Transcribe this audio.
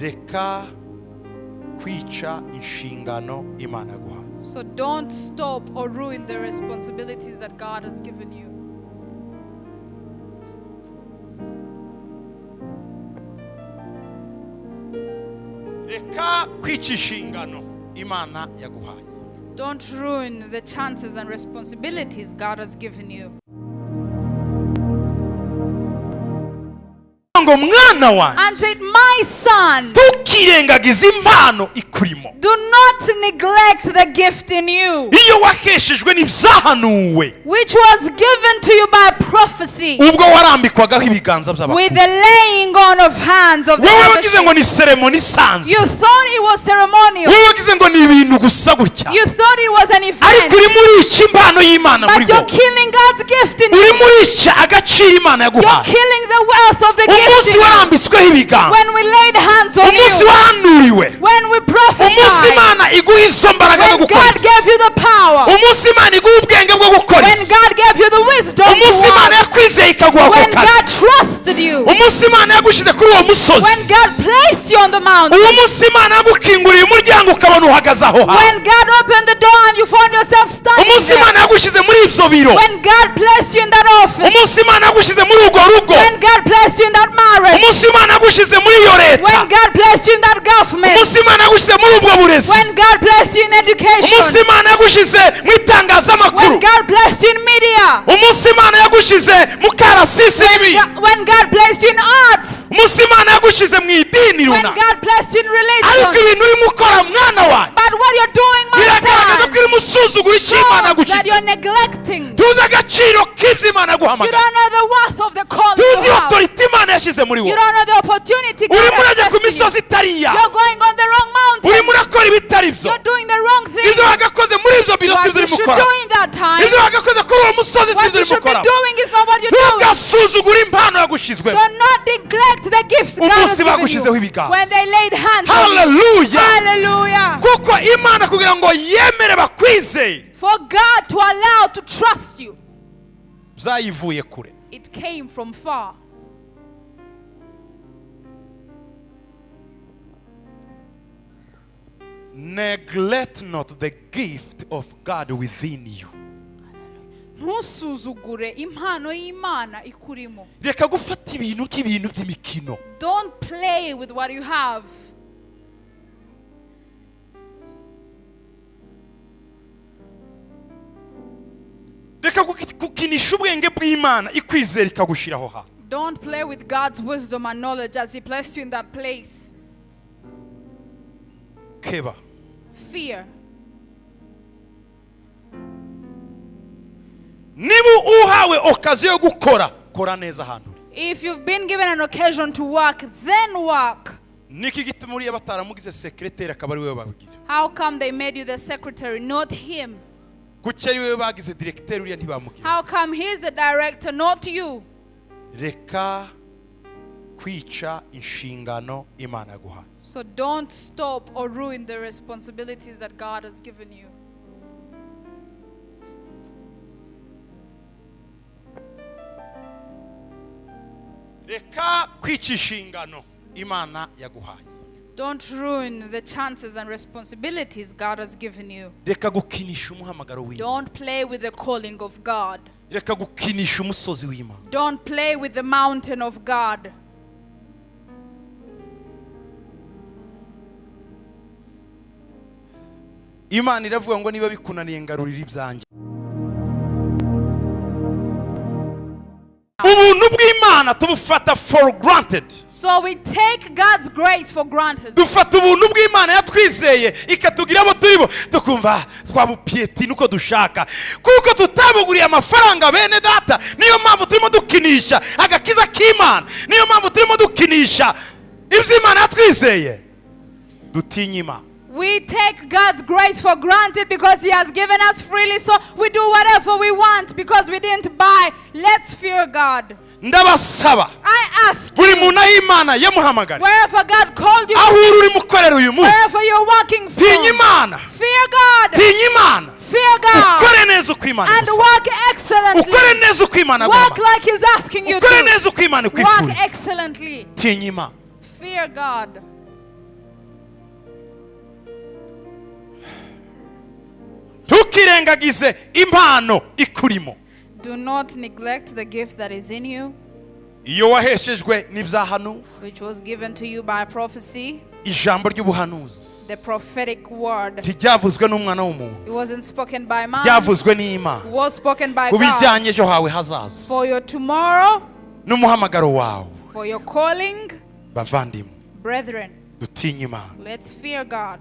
Reka kwica inshingano Imana yaguhaye. So don't stop or ruin the responsibilities that God has given you. Reka kwica inshingano Imana yaguhaye. Don't ruin the chances and responsibilities God has given you. Ngo mwana wanjye, And said, my son, tukirengagiza impano ikurimo. do not neglect the gift in you, Iyo wakeshejwe n'ibyahanuwe, which was given to you by prophecy, ubwo warambikwagaho ibiganza by'abakuru. with the laying on of hands of the Wowe wagize ngo eldership. ni ceremony isanzwe. You thought it was ceremonial. Wowe wagize ngo ni ibintu gusa gutya. You thought it was an Ariko event. uri muri iki impano y'Imana muri But you're wowe. killing God's gift in Uri you. muri iki agaciro Imana You're yaguhaye. killing the wealth of the gift Umunsi in you. warambitsweho ibiganza. When we laid hands on Umunsi you, wahanuriwe. when we Umunsi prophesied, Imana iguha izo mbaraga zo when gukora. God gave you the power, Umunsi Imana iguha ubwenge bwo gukora. when God gave you the wisdom to Umunsi Imana walk, yakwizeye ikaguha ako when God kazi. trusted you, Umunsi Imana yagushyize kuri uwo musozi. when God placed you on the mountain, Uwo munsi Imana yagukinguriye umuryango ukabona uhagaze aho hantu. when God opened the door and you found yourself standing Umunsi there, Imana yagushyize muri ibyo biro. when God placed you in that office, Umunsi Imana yagushyize muri urwo rugo. when God placed you in that marriage, Umunsi Imana yagushyize muri iyo leta. when God placed you in that government, Umunsi Imana yagushyize muri ubwo burezi. when God placed you in Umunsi education, Imana yagushyize mu when itangazamakuru. God blessed you in media, Umunsi Imana yagushyize mu karasisi n'ibindi. when God blessed you in arts, Umunsi Imana yagushyize mu idini when runaka. God blessed you in Ariko religion. ibintu urimo ukora mwana wanjye But what you're doing, my biragaragaza ko son, urimo usuzugura icyo Imana shows that yagushyize. you're neglecting. Tuzi agaciro k'ibyo Imana You yaguhamagaye. don't know the worth of the calling Tuzi you have. otorite Imana yashyize muri You wowe. don't know the opportunity God Urimo has urajya ku blessed you. misozi itari iyawe. You're going on the wrong Urimo mountain. urakora ibitari byo. You're doing the wrong thing. Ibyo wagakoze muri ibyo biro si What ibyo you urimo should ukora. do in that time, Ibyo wagakoze kuri uwo musozi si what ibyo you urimo should be ukora. doing is not what you're doing. Ntugasuzugure impano yagushyizweho. Do not neglect the gifts God has Umunsi given bagushizeho you. ibiganza. When they laid hands on you. Hallelujah. Hallelujah. Kuko Imana kugira ngo yemere bakwizeye For God to allow to trust you, byayivuye kure. it came from far. Neglect not the gift of God within you. Ntusuzugure impano y'Imana ikurimo. Reka gufata ibintu nk'ibintu by'imikino. Don't play with what you have. Reka gukinisha ubwenge bw'Imana ikwizera ikagushiraho ha. Don't play with God's wisdom and knowledge as He placed you in that place. Keba. Fear. Niba uhawe okaziyo yo gukora, kora neza ahantu. If you've been given an occasion to work, then work. Niki gituma uriya bataramugize secretary akaba ari wewe babigira. How come they made you the secretary, not him? Kuki ari wewe bagize director uriya ntibamugira. How come he's the director, not you? Reka kwica inshingano Imana yaguhaye. So don't stop or ruin the responsibilities that God has given you. Reka kwica inshingano Imana yaguhaye. Don't ruin the chances and responsibilities God has given you. Reka gukinisha umuhamagaro w'Imana. Don't play with the calling of God. Reka gukinisha umusozi w'Imana. Don't play with the mountain of God. Imana iravuga ngo niba bikunaniye ngarurira ibyanjye. Ubuntu bw'Imana tubufata for granted. So we take God's grace for granted. Dufata ubuntu bw'Imana yatwizeye ikatugira abo turibo tukumva twabupiyeti nuko dushaka kuko tutabuguriye amafaranga bene data. Niyo mpamvu turimo dukinisha agakiza k'Imana. Niyo mpamvu turimo dukinisha ibyo Imana yatwizeye. Dutinya Imana. We take God's grace for granted because He has given us freely, so we do whatever we want because we didn't buy. Let's fear God. Ndabasaba I ask buri you, muntu y'Imana yamuhamagara wherever God called you, aho uri mukorera uyu munsi, wherever you're working tinya from, Imana, fear God. tinya Imana, Fear God. ukore neza uko Imana And igusaba. work excellently. Ukore neza uko Imana Work agomba. like He's asking you Ukore to. neza uko Imana Work ikwifuriza. excellently. Tinya Imana. Fear God. ntukirengagize impano ikurimo. Do not neglect the gift that is in you, Iyo waheshejwe n'ibyahanuwe, which was given to you by prophecy, ijambo ry'ubuhanuzi the prophetic word. ntiryavuzwe n'umwana w'umuntu, It wasn't spoken by man, ryavuzwe n'Imana it was spoken by ku God. bijyanye ejo hawe hazaza For your tomorrow, n'umuhamagaro wawe. for your calling, Bavandimwe, brethren, dutinye Imana. let's fear God.